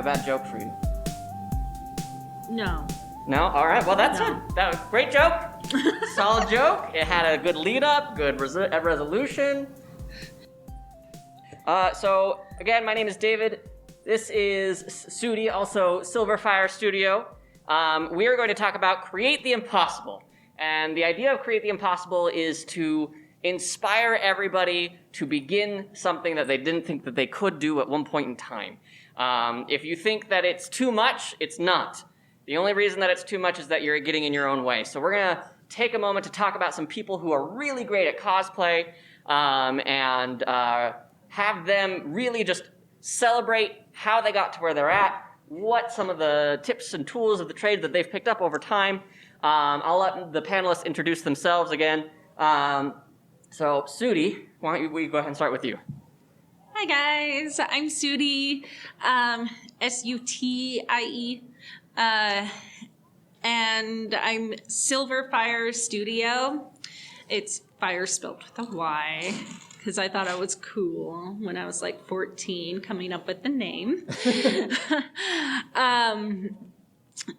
bad joke for you? No. No? All right. Well, that's it. That was a great joke. Solid joke. It had a good lead up, good resolution. So, again, my name is David. This is Sudi, also Silver Fyre Studio. We are going to talk about Create the Impossible. And the idea of Create the Impossible is to inspire everybody to begin something that they didn't think that they could do at one point in time. If you think that it's too much, it's not. The only reason that it's too much is that you're getting in your own way. So we're going to take a moment to talk about some people who are really great at cosplay and have them really just celebrate how they got to where they're at, what some of the tips and tools of the trade that they've picked up over time. I'll let the panelists introduce themselves again. So, Sudi, why don't we go ahead and start with you? Hi, guys. I'm Sudi, S-U-T-I-E. And I'm Silver Fyre Studio. It's Fire spelled with a Y, because I thought I was cool when I was like 14 coming up with the name.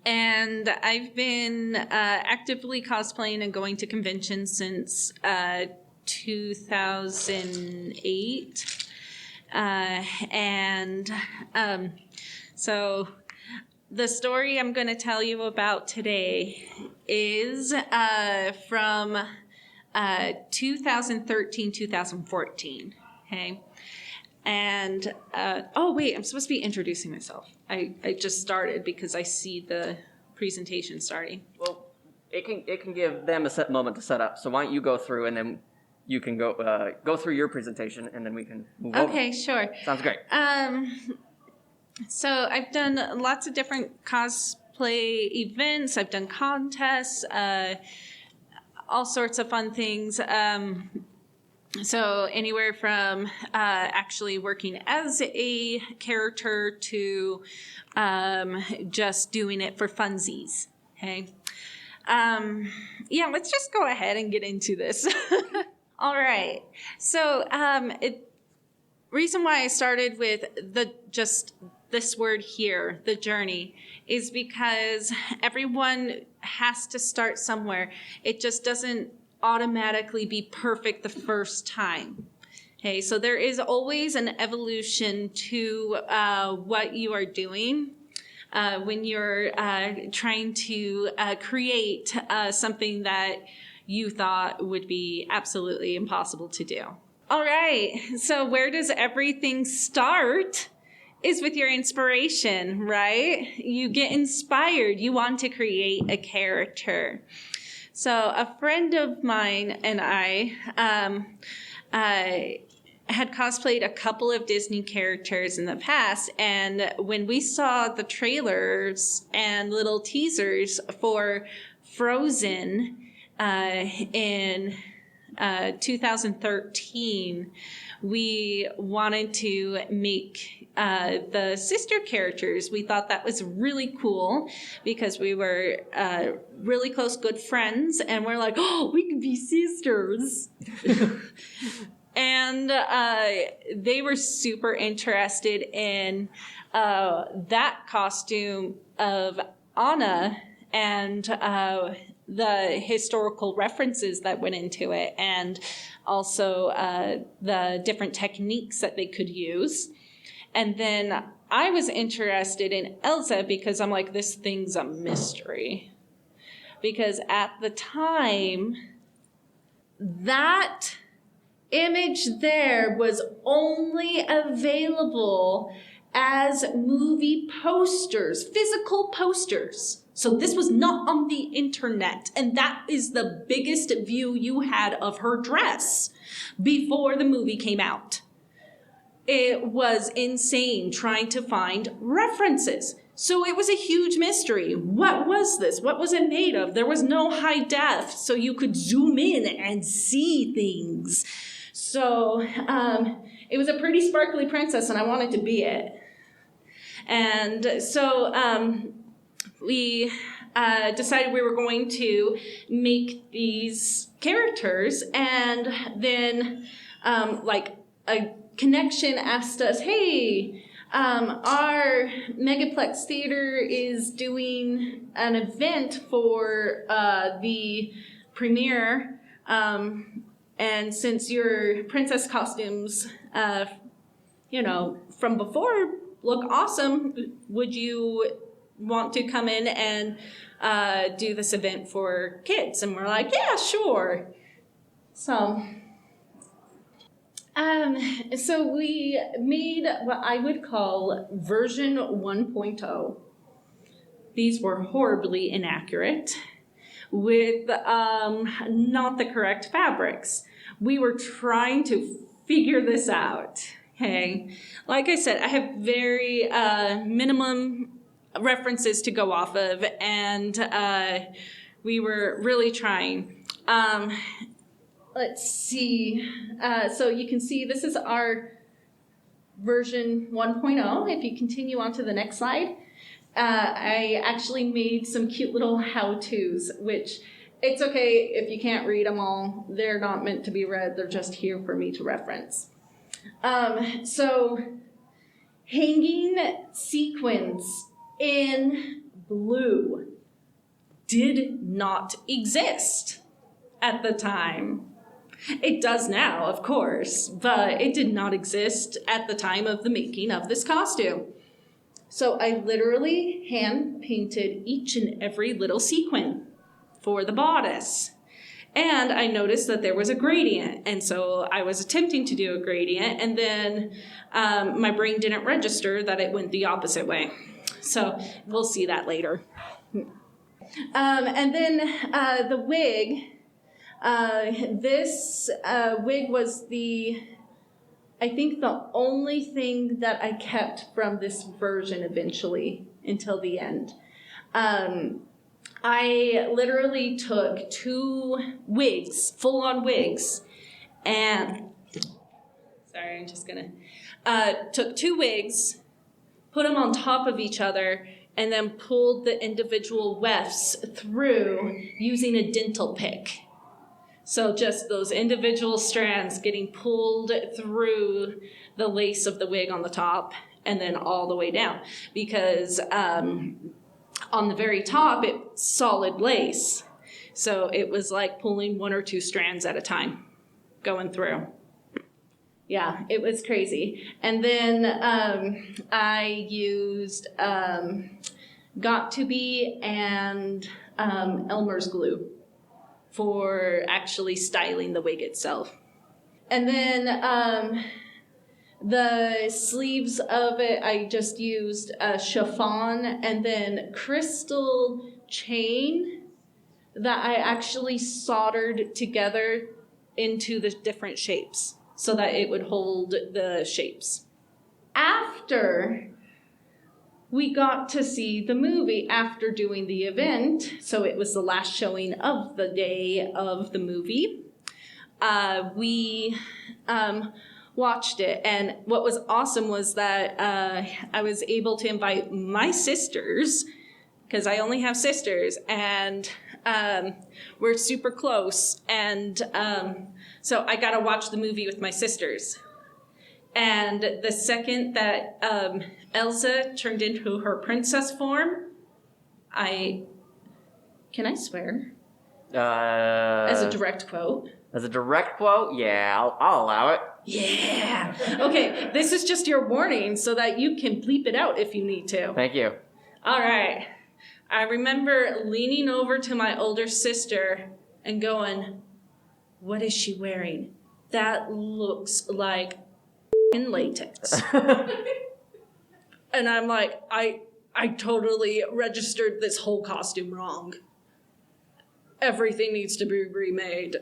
And I've been actively cosplaying and going to conventions since 2008. So the story I'm going to tell you about today is from 2013, 2014, okay? And, oh, wait, I'm supposed to be introducing myself. I just started because I see the presentation starting. Well, it can give them a set moment to set up. So why don't you go through and then you can go through your presentation and then we can move over. Okay, sure. Sounds great. So I've done lots of different cosplay events. I've done contests, all sorts of fun things. So anywhere from actually working as a character to just doing it for funsies. Okay. Yeah, let's just go ahead and get into this. All right. So reason why I started with this word here, the journey, is because everyone has to start somewhere. It just doesn't automatically be perfect the first time. Okay, so there is always an evolution to what you are doing when you're trying to create something that you thought would be absolutely impossible to do. All right, so where does everything start? Is with your inspiration, right? You get inspired. You want to create a character. So a friend of mine and I had cosplayed a couple of Disney characters in the past, and when we saw the trailers and little teasers for Frozen in 2013, we wanted to make the sister characters. We thought that was really cool because we were really close, good friends, and we're like, oh, we can be sisters. And they were super interested in that costume of Anna and the historical references that went into it, and also the different techniques that they could use. And then I was interested in Elsa because I'm like, this thing's a mystery. Because at the time, that image there was only available as movie posters, physical posters. So this was not on the internet. And that is the biggest view you had of her dress before the movie came out. It was insane trying to find references. So it was a huge mystery. What was this? What was it made of? There was no high def, so you could zoom in and see things. So it was a pretty sparkly princess, and I wanted to be it. And so we decided we were going to make these characters, and then like a connection asked us, hey, Our Megaplex Theater is doing an event for the premiere. And since your princess costumes, from before look awesome, would you want to come in and do this event for kids? And we're like, yeah, sure. So we made what I would call version 1.0. These were horribly inaccurate with not the correct fabrics. We were trying to figure this out. Okay, like I said, I have very minimum references to go off of, and we were really trying. Let's see. So you can see this is our version 1.0. If you continue on to the next slide, I actually made some cute little how-tos, which it's okay if you can't read them all. They're not meant to be read. They're just here for me to reference. So hanging sequins in blue did not exist at the time. It does now, of course, but it did not exist at the time of the making of this costume. So I literally hand painted each and every little sequin for the bodice. And I noticed that there was a gradient, and so I was attempting to do a gradient, and then my brain didn't register that it went the opposite way. So we'll see that later. And then the wig. This wig was I think the only thing that I kept from this version eventually until the end. I literally took 2 wigs, full-on wigs, and took 2 wigs, put them on top of each other, and then pulled the individual wefts through using a dental pick. So just those individual strands getting pulled through the lace of the wig on the top and then all the way down. Because on the very top, it's solid lace. So it was like pulling 1 or 2 strands at a time going through. Yeah, it was crazy. And then I used Got To Be and Elmer's glue for actually styling the wig itself. And then the sleeves of it, I just used chiffon and then crystal chain that I actually soldered together into the different shapes so that it would hold the shapes. After we got to see the movie after doing the event, so it was the last showing of the day of the movie. We watched it, and what was awesome was that I was able to invite my sisters, because I only have sisters, and we're super close, and so I got to watch the movie with my sisters. And the second that Elsa turned into her princess form, can I swear? As a direct quote? As a direct quote? Yeah, I'll allow it. Yeah. Okay, this is just your warning so that you can bleep it out if you need to. Thank you. All right. I remember leaning over to my older sister and going, what is she wearing? That looks like in latex. And I'm like, I totally registered this whole costume wrong. Everything needs to be remade.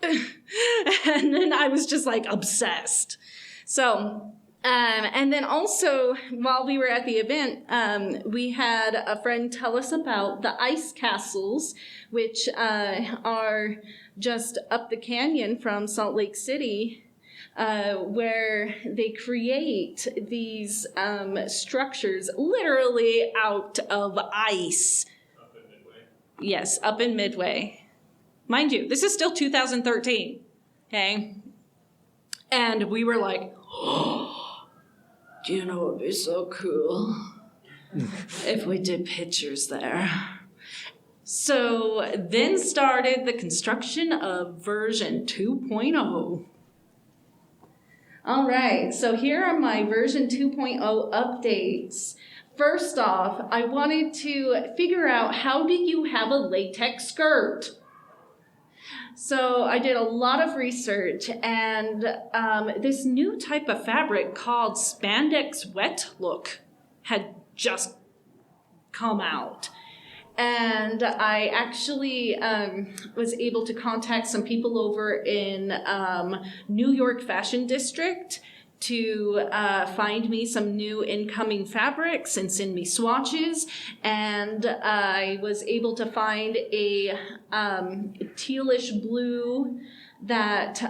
And then I was just like obsessed. So, and then also while we were at the event, we had a friend tell us about the ice castles, which are just up the canyon from Salt Lake City, where they create these structures literally out of ice. Up in Midway? Yes, up in Midway. Mind you, this is still 2013, okay? And we were like, oh, Do you know what would be so cool? If we did pictures there. So then started the construction of version 2.0. All right, so here are my version 2.0 updates. First off, I wanted to figure out, how do you have a latex skirt? So I did a lot of research, and this new type of fabric called spandex wet look had just come out. And I actually was able to contact some people over in New York Fashion District to find me some new incoming fabrics and send me swatches. And I was able to find a tealish blue that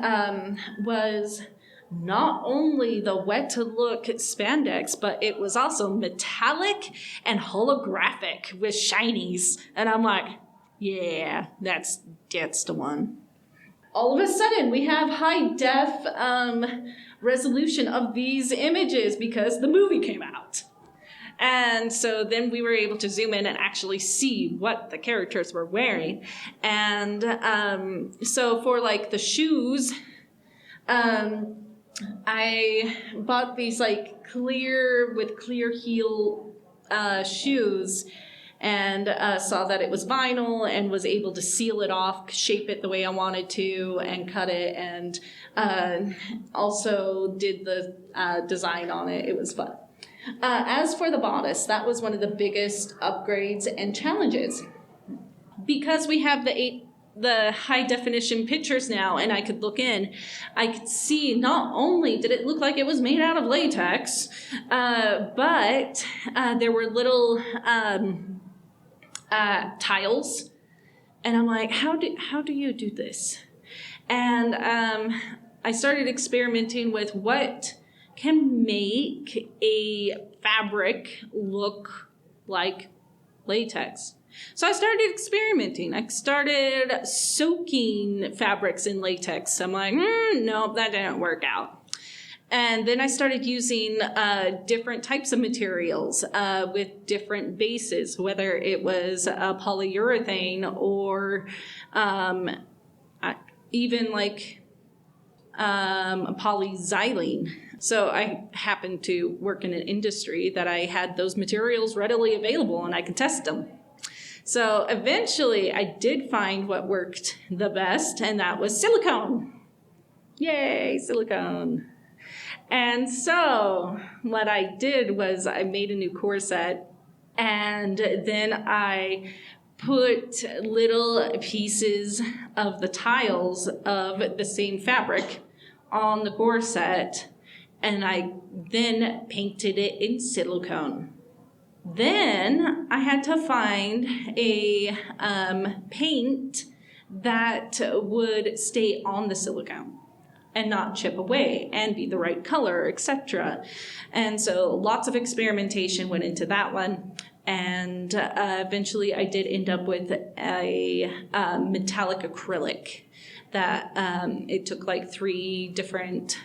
was not only the wet to look spandex, but it was also metallic and holographic with shinies. And I'm like, yeah, that's the one. All of a sudden, we have high def resolution of these images because the movie came out. And so then we were able to zoom in and actually see what the characters were wearing. And so for like the shoes, I bought these like clear heel shoes, and saw that it was vinyl and was able to seal it off, shape it the way I wanted to, and cut it, and also did the design on it. It was fun. As for the bodice, that was one of the biggest upgrades and challenges. Because we have the high definition pictures now, and I could look in, I could see not only did it look like it was made out of latex, but there were little tiles, and I'm like, how do you do this? And I started experimenting with what can make a fabric look like latex. So I started experimenting. I started soaking fabrics in latex. I'm like, no, that didn't work out. And then I started using different types of materials with different bases, whether it was polyurethane or even like polyxylene. So I happened to work in an industry that I had those materials readily available and I could test them. So eventually I did find what worked the best, and that was silicone. Yay, silicone. And so what I did was I made a new corset, and then I put little pieces of the tiles of the same fabric on the corset, and I then painted it in silicone. Then I had to find a paint that would stay on the silicone and not chip away and be the right color, etc. And so lots of experimentation went into that one. And eventually I did end up with a metallic acrylic that it took like 3 different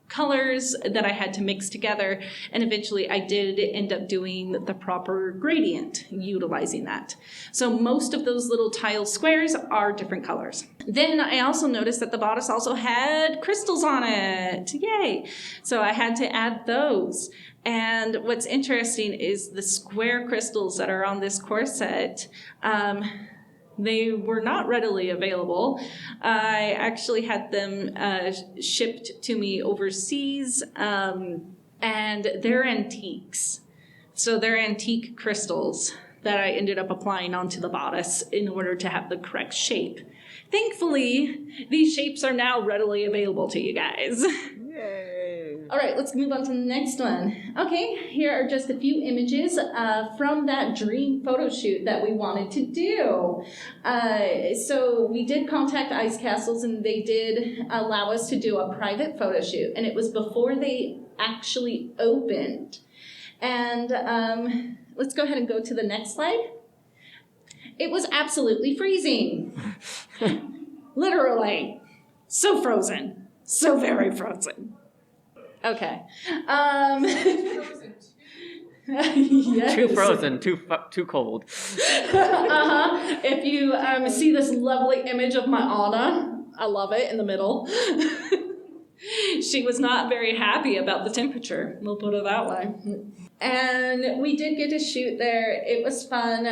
colors that I had to mix together, and eventually I did end up doing the proper gradient utilizing that. So most of those little tile squares are different colors. Then I also noticed that the bodice also had crystals on it. Yay! So I had to add those. And what's interesting is the square crystals that are on this corset, they were not readily available. I actually had them shipped to me overseas, and they're antiques. So they're antique crystals that I ended up applying onto the bodice in order to have the correct shape. Thankfully, these shapes are now readily available to you guys. Yay! All right, let's move on to the next one. Okay, here are just a few images from that dream photo shoot that we wanted to do. So we did contact Ice Castles, and they did allow us to do a private photo shoot, and it was before they actually opened. And let's go ahead and go to the next slide. It was absolutely freezing. Literally. So frozen. So very frozen. Okay. Yes. Too frozen, too cold. If you see this lovely image of my Anna, I love it in the middle. She was not very happy about the temperature, we'll put it that way. And we did get to shoot there. It was fun.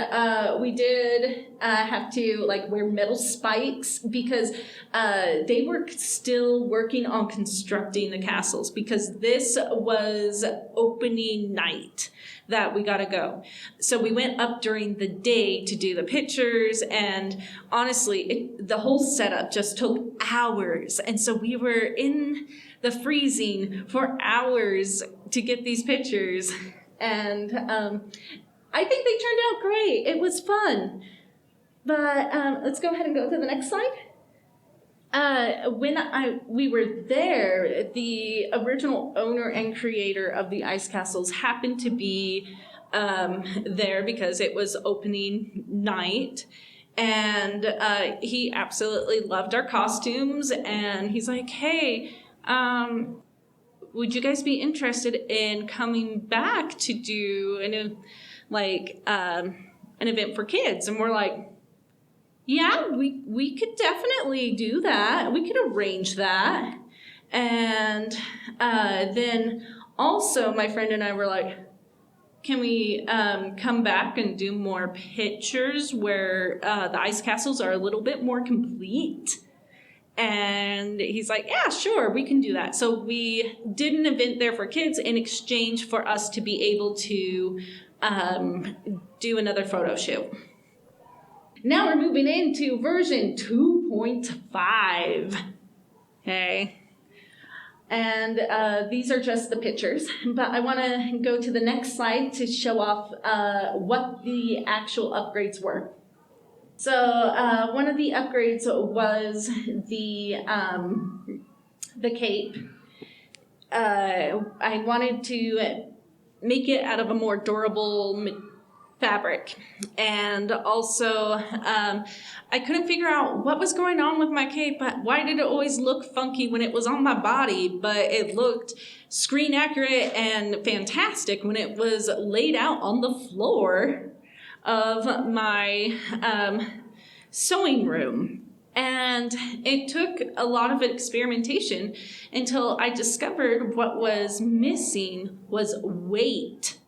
We did have to wear metal spikes because they were still working on constructing the castles because this was opening night that we got to go. So we went up during the day to do the pictures, and honestly, the whole setup just took hours. And so we were in the freezing for hours to get these pictures. And I think they turned out great. It was fun. But let's go ahead and go to the next slide. When we were there, the original owner and creator of the ice castles happened to be there because it was opening night. And he absolutely loved our costumes. And he's like, hey, would you guys be interested in coming back to do an event for kids? And we're like, yeah, we could definitely do that. We could arrange that. And then also my friend and I were like, can we come back and do more pictures where the ice castles are a little bit more complete? And he's like, yeah, sure, we can do that. So we did an event there for kids in exchange for us to be able to do another photo shoot. Now we're moving into version 2.5. Okay. And these are just the pictures. But I want to go to the next slide to show off what the actual upgrades were. So one of the upgrades was the cape. I wanted to make it out of a more durable fabric, and also I couldn't figure out what was going on with my cape. Why did it always look funky when it was on my body, but it looked screen accurate and fantastic when it was laid out on the floor of my sewing room. And it took a lot of experimentation until I discovered what was missing was weight.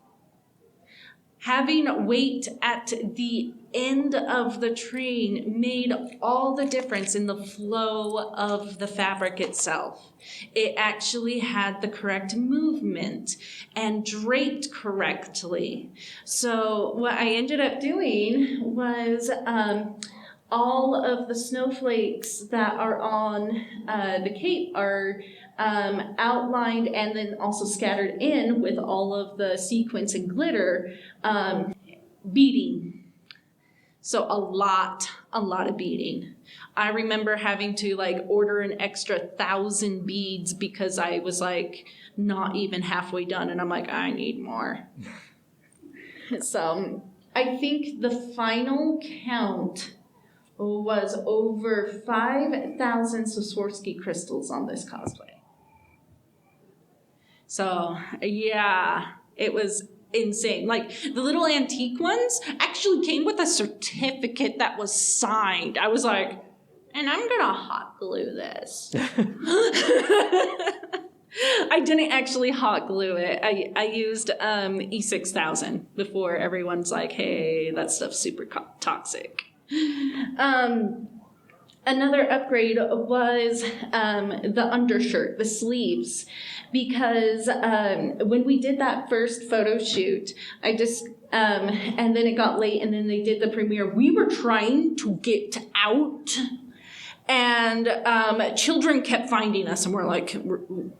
Having weight at the end of the train made all the difference in the flow of the fabric itself. It actually had the correct movement and draped correctly. So what I ended up doing was all of the snowflakes that are on the cape are outlined and then also scattered in with all of the sequins and glitter beading. So a lot of beading. I remember having to order an extra 1,000 beads because I was not even halfway done, and I'm like, I need more. So I think the final count was over 5,000 Swarovski crystals on this cosplay. So yeah, it was insane. The little antique ones actually came with a certificate that was signed. I was like, and I'm gonna hot glue this. I didn't actually hot glue it. I used E6000 before everyone's like, hey, that stuff's super toxic. Another upgrade was the undershirt, the sleeves, because when we did that first photo shoot, I just, and then it got late and then they did the premiere, we were trying to get out and children kept finding us and we're like,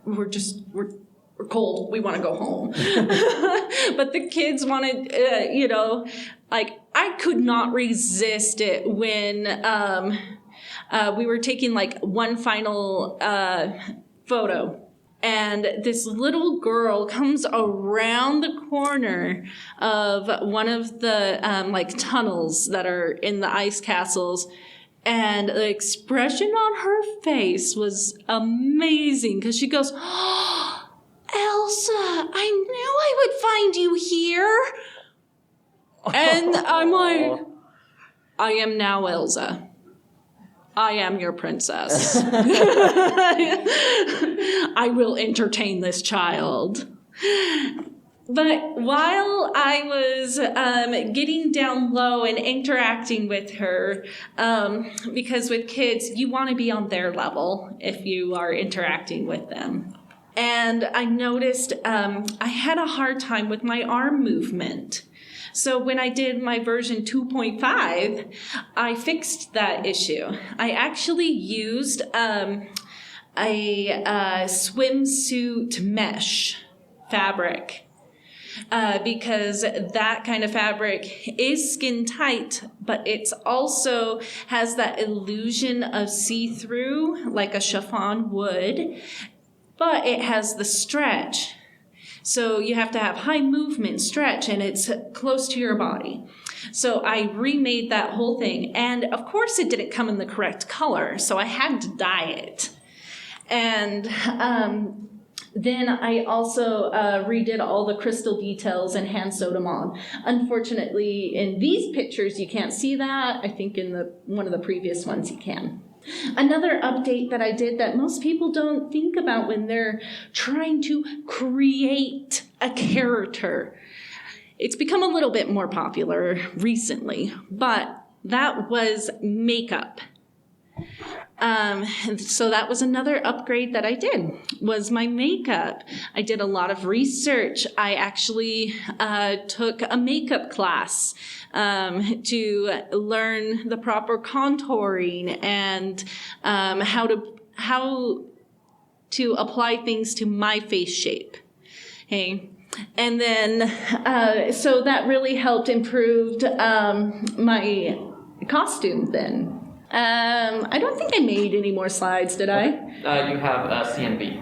we're cold, we want to go home. But the kids wanted, I could not resist it when we were taking one final photo. And this little girl comes around the corner of one of the tunnels that are in the ice castles. And the expression on her face was amazing because she goes, oh, Elsa, I knew I would find you here. And I'm like, I am now Elsa. I am your princess. I will entertain this child. But while I was getting down low and interacting with her, because with kids, you want to be on their level if you are interacting with them. And I noticed I had a hard time with my arm movement. So when I did my version 2.5, I fixed that issue. I actually used a swimsuit mesh fabric because that kind of fabric is skin tight, but it's also has that illusion of see-through like a chiffon would, but it has the stretch. So you have to have high movement, stretch, and it's close to your body. So I remade that whole thing. And of course it didn't come in the correct color, so I had to dye it. And then I also redid all the crystal details and hand sewed them on. Unfortunately, in these pictures, you can't see that. I think in one of the previous ones you can. Another update that I did that most people don't think about when they're trying to create a character. It's become a little bit more popular recently, but that was makeup. So that was another upgrade that I did, was my makeup. I did a lot of research. I actually took a makeup class to learn the proper contouring and how to apply things to my face shape. Okay. And then, so that really helped improve my costume then. I don't think I made any more slides, did I? You have CNB.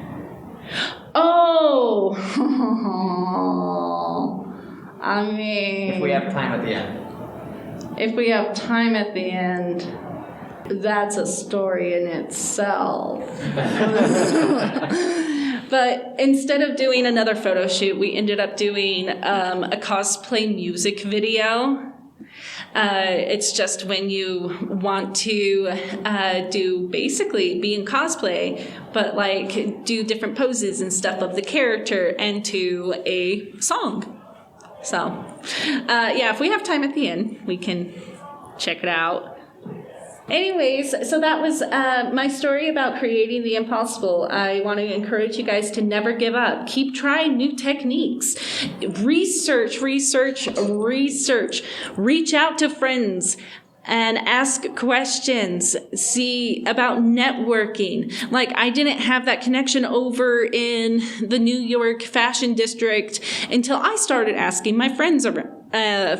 Oh! I mean... If we have time at the end. If we have time at the end, that's a story in itself. But instead of doing another photo shoot, we ended up doing a cosplay music video. It's just when you want to do basically be in cosplay, but like do different poses and stuff of the character and to a song. So, yeah, if we have time at the end, we can check it out. Anyways, so that was my story about creating the impossible. I want to encourage you guys to never give up. Keep trying new techniques. Research. Reach out to friends and ask questions. See about networking. Like, I didn't have that connection over in the New York fashion district until I started asking my friends around.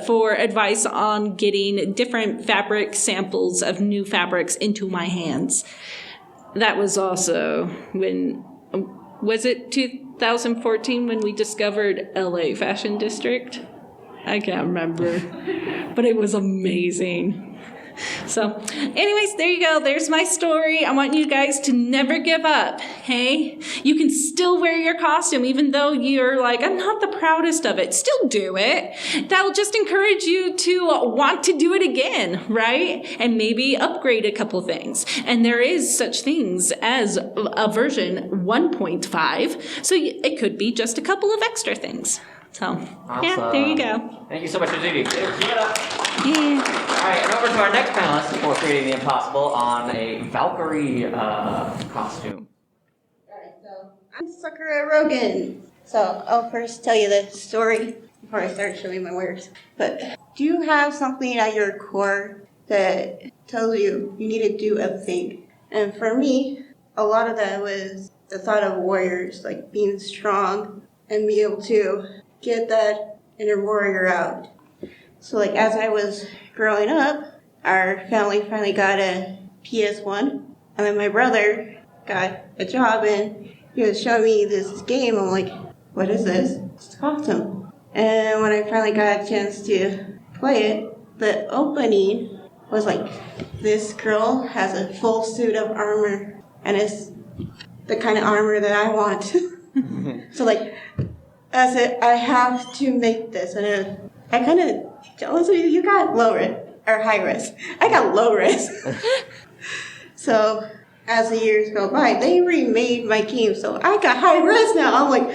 For advice on getting different fabric samples of new fabrics into my hands. That was also when, was it 2014 when we discovered LA Fashion District? I can't remember, but it was amazing. So, anyways, there you go. There's my story. I want you guys to never give up, hey? You can still wear your costume, even though you're like, I'm not the proudest of it. Still do it. That'll just encourage you to want to do it again, right? And maybe upgrade a couple things. And there is such things as a version 1.5, so it could be just a couple of extra things. So, awesome. Yeah, there you go. Thank you so much, Judy. Give it up. Yeah. All right, and over to our next panelist for creating the impossible on a Valkyrie costume. Alright, so I'm Sakura Roguen. So I'll first tell you the story before I start showing my wares. But do you have something at your core that tells you need to do a thing? And for me, a lot of that was the thought of warriors, like being strong and be able to get that inner warrior out. So like as I was growing up, our family finally got a PS1, and then my brother got a job and he was showing me this game. I'm like, what is this? It's awesome. And when I finally got a chance to play it, the opening was like, this girl has a full suit of armor, and it's the kind of armor that I want. So like, I said, I have to make this. And I kind of jealous of you. You got low risk or high risk. I got low risk. So as the years go by, they remade my game. So I got high risk now. I'm like,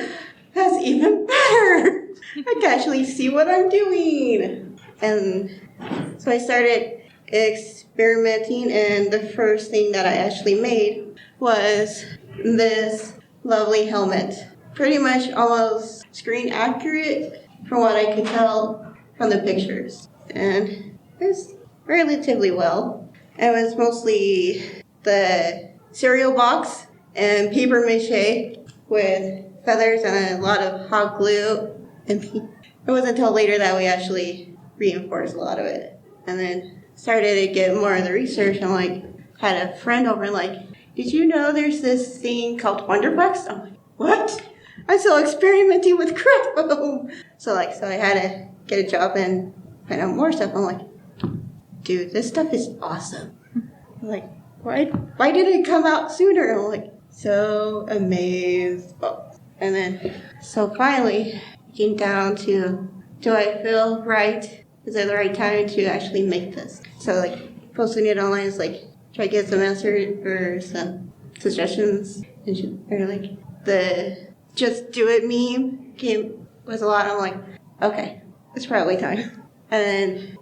that's even better. I can actually see what I'm doing. And so I started experimenting, and the first thing that I actually made was this lovely helmet. Pretty much almost screen accurate from what I could tell from the pictures. And it was relatively well. It was mostly the cereal box and paper mache with feathers and a lot of hot glue. And it wasn't until later that we actually reinforced a lot of it. And then started to get more of the research. And like had a friend over like, did you know there's this thing called Wonderflex? I'm like, what? I'm still experimenting with chrome. So I had to get a job and find out more stuff. I'm like, dude, this stuff is awesome. I'm like, why didn't it come out sooner? I'm like, so amazed. And then, so finally, it came down to, do I feel right? Is it the right time to actually make this? So like, posting it online is like, try to get some answers or some suggestions. Or like, the just do it meme was a lot. I'm like, okay, it's probably time. And then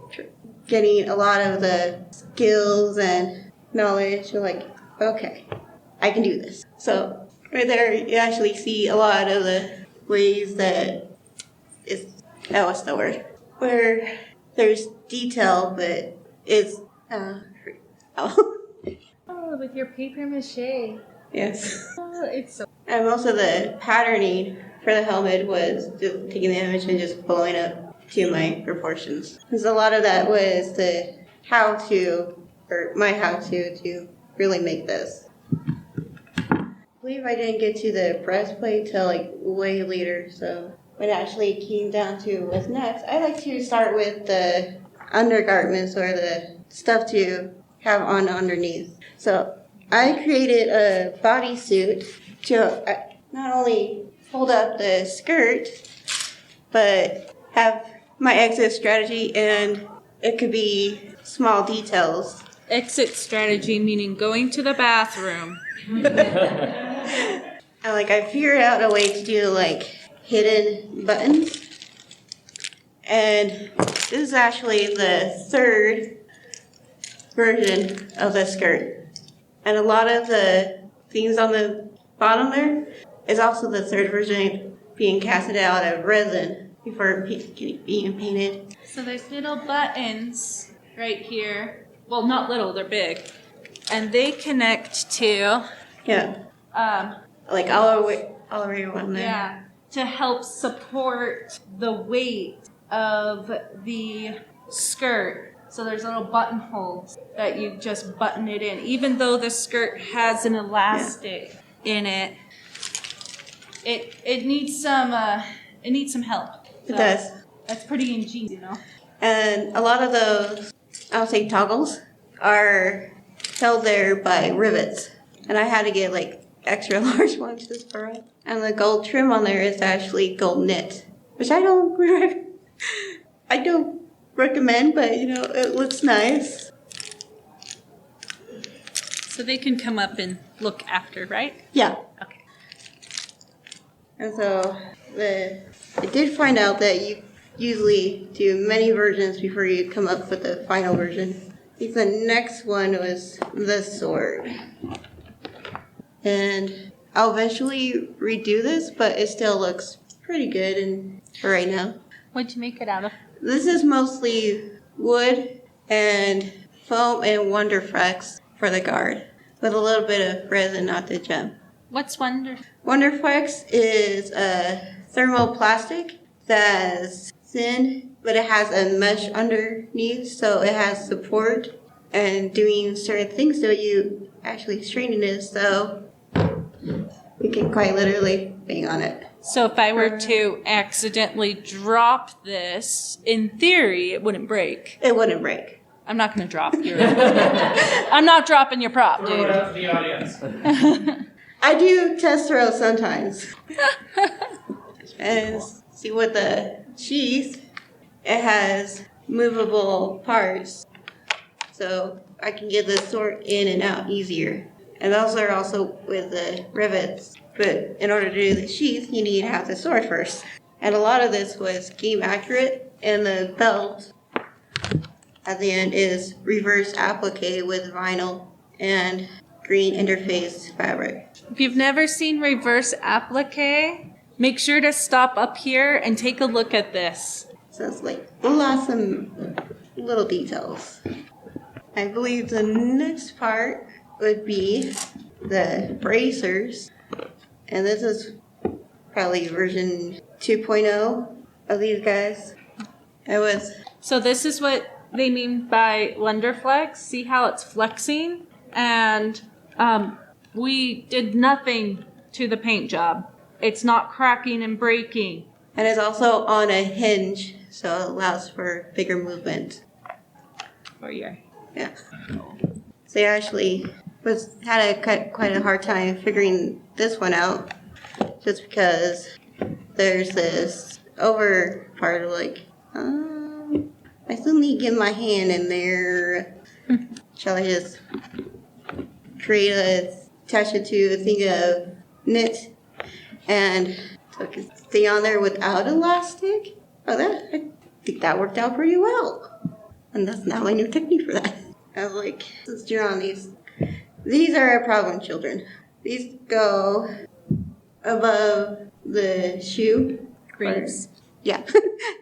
getting a lot of the skills and knowledge, you're like, okay, I can do this. So right there, you actually see a lot of the ways that what's the word? Where there's detail, but it's, with your paper mache. Yes. Oh, it's so. And most of the patterning for the helmet was just taking the image and just pulling up to my proportions. Because a lot of that was the my how-to really make this. I believe I didn't get to the breastplate till like way later, so when it actually came down to what's next, I like to start with the undergarments or the stuff to have on underneath. So I created a bodysuit to not only hold up the skirt, but have my exit strategy, and it could be small details. Exit strategy meaning going to the bathroom. And like I figured out a way to do like hidden buttons. And this is actually the third version of the skirt. And a lot of the things on the bottom there is also the third version being casted out of resin before being painted. So there's little buttons right here. Well, not little, they're big. And they connect to... Yeah. Like all the way around there. Yeah. To help support the weight of the skirt. So there's little buttonholes that you just button it in. Even though the skirt has an elastic in it, it needs some help. So it does. That's pretty ingenious, you know. And a lot of those, I would say toggles, are held there by rivets. And I had to get like extra large ones just for it. And the gold trim on there is actually gold knit, which I don't recommend, but you know, it looks nice. So they can come up and look after, right? Yeah. Okay. And so I did find out that you usually do many versions before you come up with the final version. I think the next one was the sword. And I'll eventually redo this, but it still looks pretty good for right now. What'd you make it out of? This is mostly wood and foam and Wonderflex for the guard, with a little bit of resin, not the gem. What's Wonder? Wonderflex is a thermoplastic that's thin, but it has a mesh underneath, so it has support and doing certain things so you actually straighten it, so you can quite literally bang on it. So if I were to accidentally drop this, in theory, it wouldn't break. It wouldn't break. I'm not going to drop your... I'm not dropping your prop, dude. Throw it out to the audience. I do test row sometimes. And see with the sheath, it has movable parts, so I can get the sword in and out easier. And those are also with the rivets. But in order to do the sheath, you need to have the sword first. And a lot of this was game accurate, and the belt at the end is reverse applique with vinyl and green interface fabric. If you've never seen reverse applique, make sure to stop up here and take a look at this. So it's like lots of little details. I believe the next part would be the bracers. And this is probably version 2.0 of these guys. So this is what they mean by Lunderflex. See how it's flexing? And we did nothing to the paint job. It's not cracking and breaking. And it's also on a hinge, so it allows for bigger movement. Oh, yeah. Yeah. So I actually had quite a hard time figuring this one out, just because there's this over part of like, I still need to get my hand in there. Shall I just attach it to a thing of knit and so it can stay on there without elastic? Oh, I think that worked out pretty well. And that's now my new technique for that. I was like, let's draw on these. These are problem children. These go above the shoe. Grease. Yeah,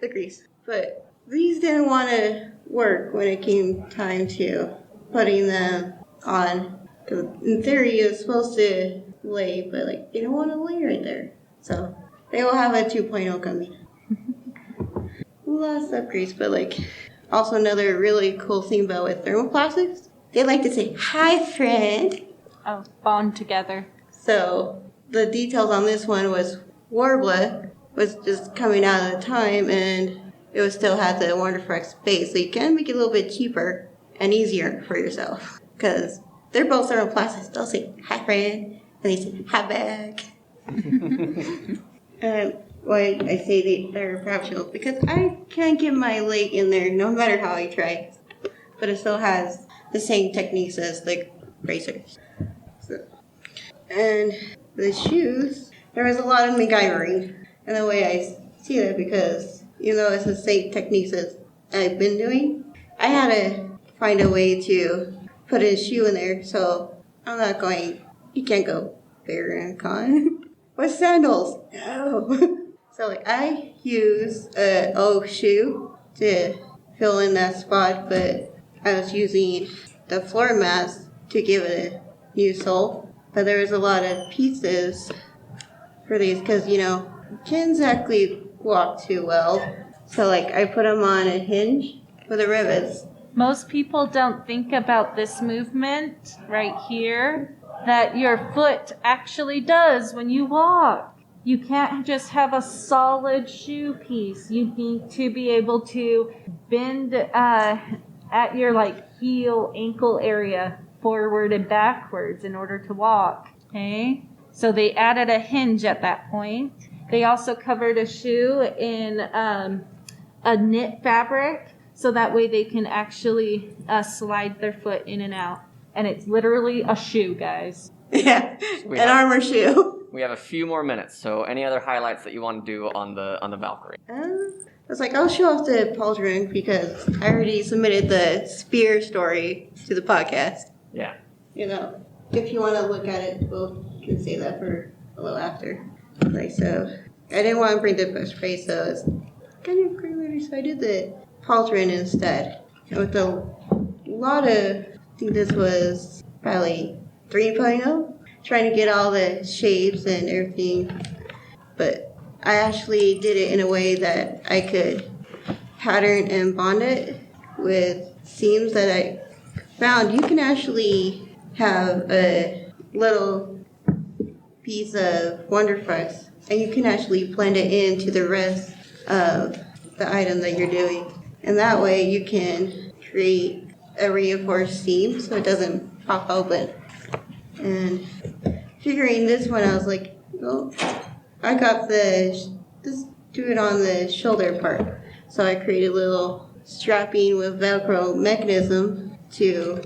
the grease. But these didn't want to work when it came time to putting them on. In theory, it was supposed to lay, but like they don't want to lay right there. So they will have a 2.0 coming. Lots of grease, but like also another really cool thing about with thermoplastics, they like to say, "Hi, friend." Oh, bond together. So the details on this one was Warbler was just coming out at the time, and it was still had the Wonderflex base, so you can make it a little bit cheaper and easier for yourself. Because they're both thermoplastics. They'll say, "Hi, friend," and they say, "Hi, back." And why I say they're fractional, because I can't get my leg in there no matter how I try. But it still has the same techniques as the bracers. So, and the shoes, there was a lot of MacGyvering. And the way I see that, because even though it's the same techniques as I've been doing, I had to find a way to put a shoe in there. So I'm not going, you can't go bare and con with sandals. No. So like I use a oak shoe to fill in that spot, but I was using the floor mats to give it a new sole. But there was a lot of pieces for these because, you can't exactly walk too well. So like I put them on a hinge with the rivets. Most people don't think about this movement right here that your foot actually does when you walk. You can't just have a solid shoe piece. You need to be able to bend at your heel, ankle area forward and backwards in order to walk. Okay? So they added a hinge at that point. They also covered a shoe in a knit fabric, so that way they can actually slide their foot in and out. And it's literally a shoe, guys. Yeah, armor shoe. We have a few more minutes, so any other highlights that you want to do on the Valkyrie? I was like, I'll show off the pauldron because I already submitted the spear story to the podcast. Yeah. If you want to look at it, we'll can say that for a little after. So I didn't want to bring the best praise, so it's kind of crazy. So I did the pauldron instead. And with a lot of, I think this was probably 3.0, trying to get all the shapes and everything. But I actually did it in a way that I could pattern and bond it with seams that I found. You can actually have a little piece of Wonderflex, and you can actually blend it into the rest of the item that you're doing. And that way you can create a reinforced seam so it doesn't pop open. And figuring this one, I was like, oh, I got this do it on the shoulder part. So I created a little strapping with Velcro mechanism to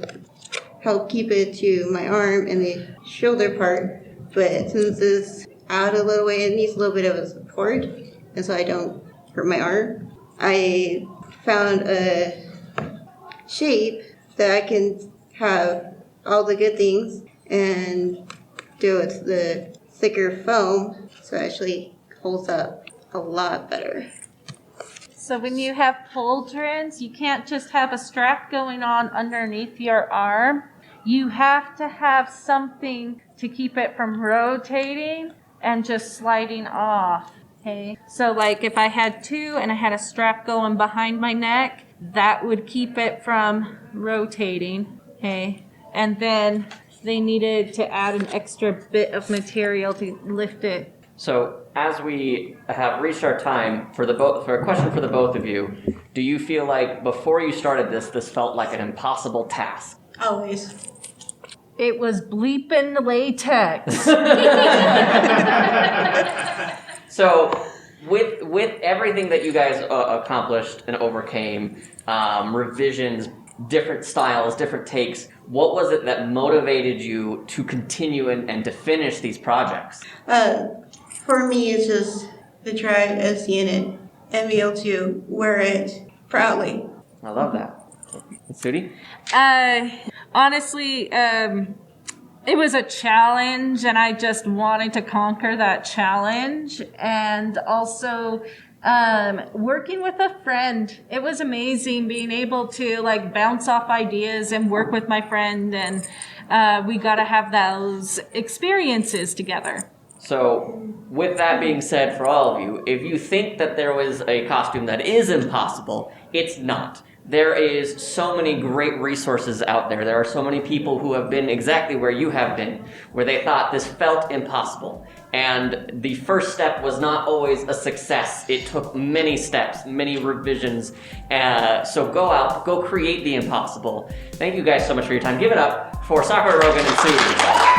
help keep it to my arm and the shoulder part. But since it's out a little way, it needs a little bit of a support, and so I don't hurt my arm. I found a shape that I can have all the good things and do it with the thicker foam, so it actually holds up a lot better. So when you have pauldrons, you can't just have a strap going on underneath your arm. You have to have something to keep it from rotating and just sliding off. Okay. So like if I had two and I had a strap going behind my neck, that would keep it from rotating. Okay. And then they needed to add an extra bit of material to lift it. So as we have reached our time for a question for the both of you, do you feel like before you started this felt like an impossible task? Always. It was bleeping latex. So with everything that you guys accomplished and overcame, revisions, different styles, different takes, what was it that motivated you to continue and to finish these projects? For me, it's just the try of seeing it and be able to wear it proudly. I love that. Sudi? Honestly, it was a challenge, and I just wanted to conquer that challenge. And also, working with a friend, it was amazing being able to like bounce off ideas and work with my friend, and we got to have those experiences together. So, with that being said, for all of you, if you think that there was a costume that is impossible, it's not. There is so many great resources out there. There are so many people who have been exactly where you have been, where they thought this felt impossible. And the first step was not always a success. It took many steps, many revisions. So go out, go create the impossible. Thank you guys so much for your time. Give it up for Sakura Roguen and Sudi.